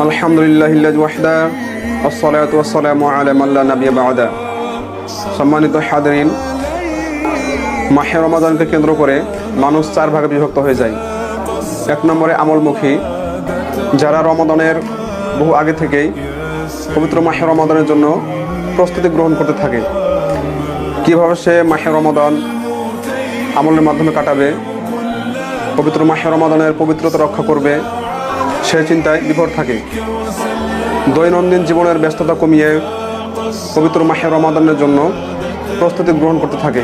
আলহামদুলিল্লাহিল্লাযী ওয়াহদা ওয়াসসালাতু ওয়াসসালামু আলা মান লা নাবিয়্যা বা'দা। সম্মানিত হাদিরিন, মাহে রমাদানকে কেন্দ্র করে মানুষ চার ভাগে বিভক্ত হয়ে যায়। এক নম্বরে আমলমুখী, যারা রমাদানের বহু আগে থেকেই পবিত্র মাহে রমাদানের জন্য প্রস্তুতি গ্রহণ করতে থাকে। কীভাবে সে মাহে রমাদান আমলের মাধ্যমে কাটাবে, পবিত্র মাহে রমাদানের পবিত্রতা রক্ষা করবে, সে চিন্তায় বিভোর থাকে। দৈনন্দিন জীবনের ব্যস্ততা কমিয়ে পবিত্র মাহে রমাদানের জন্য প্রস্তুতি গ্রহণ করতে থাকে।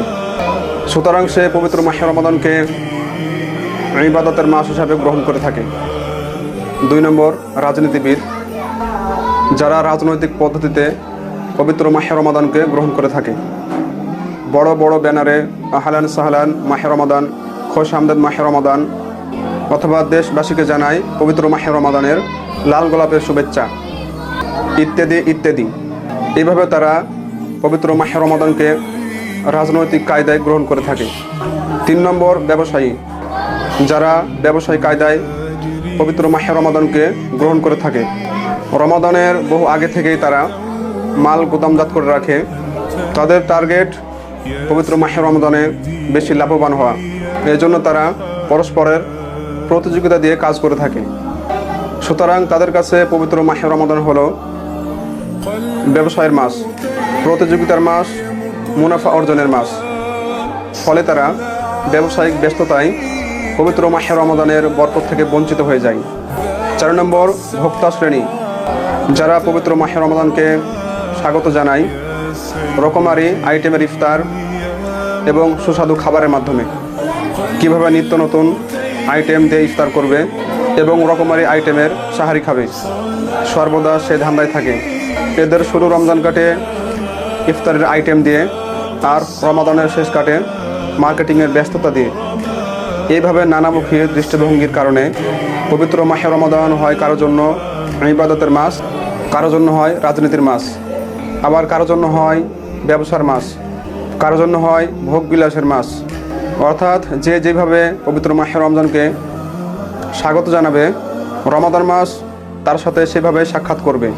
সুতরাং সে পবিত্র মাহে রমাদানকে ইবাদতের মাস হিসাবে গ্রহণ করে থাকে। 2 নম্বর, রাজনীতিবিদ, যারা রাজনৈতিক পদ্ধতিতে পবিত্র মাহে রমাদানকে গ্রহণ করে থাকে। বড় বড় ব্যানারে আহলান সাহলান মাহে রমাদান, খোশ আমদেদ মাহে রমাদান, অথবা দেশবাসীকে জানায় পবিত্র মাহে রমাদানের লাল গোলাপের শুভেচ্ছা, ইত্যাদি ইত্যাদি। এইভাবে তারা পবিত্র মাহে রমাদানকে রাজনৈতিক কায়দায় গ্রহণ করে থাকে। 3 নম্বর, ব্যবসায়ী, যারা ব্যবসায়ী কায়দায় পবিত্র মাহে রমাদানকে গ্রহণ করে থাকে। রমাদানের বহু আগে থেকেই তারা মাল গুদামজাত করে রাখে। তাদের টার্গেট পবিত্র মাহে রমাদানে বেশি লাভবান হওয়া। এই জন্য তারা পরস্পরের প্রতিযোগিতা দিয়ে কাজ করে থাকে। সুতরাং তাদের কাছে পবিত্র মাহে রমাদান হলো ব্যবসায়ের মাস, প্রতিযোগিতার মাস, মুনাফা অর্জনের মাস। ফলে তারা ব্যবসায়িক ব্যস্ততায় পবিত্র মাহে রমাদানের বরকত থেকে বঞ্চিত হয়ে যায়। 4 নম্বর, ভোক্তা শ্রেণী, যারা পবিত্র মাহে রমাদানকে স্বাগত জানায় রকমারি আইটেমের ইফতার এবং সুস্বাদু খাবারের মাধ্যমে। কিভাবে নিত্য নতুন আইটেম দিয়ে ইফতার করবে এবং রকমারি আইটেমের সাহারি খাবে, সর্বদা সে ধান্দায় থাকে। এদের শুরু রমজান কাটে ইফতারের আইটেম দিয়ে, আর রমাদানের শেষ কাটে মার্কেটিংয়ের ব্যস্ততা দিয়ে। এইভাবে নানামুখী দৃষ্টিভঙ্গির কারণে পবিত্র মাহে রমাদান হয় কারো জন্য ইবাদতের মাস, কারো জন্য হয় রাজনীতির মাস, আবার কারো জন্য হয় ব্যবসার মাস, কারো জন্য হয় ভোগ বিলাসের মাস। অর্থাৎ যে যেভাবে পবিত্র মাহে রমজানকে স্বাগত জানাবে, রমাদান মাস তার সাথে সেভাবে সাক্ষাৎ করবে।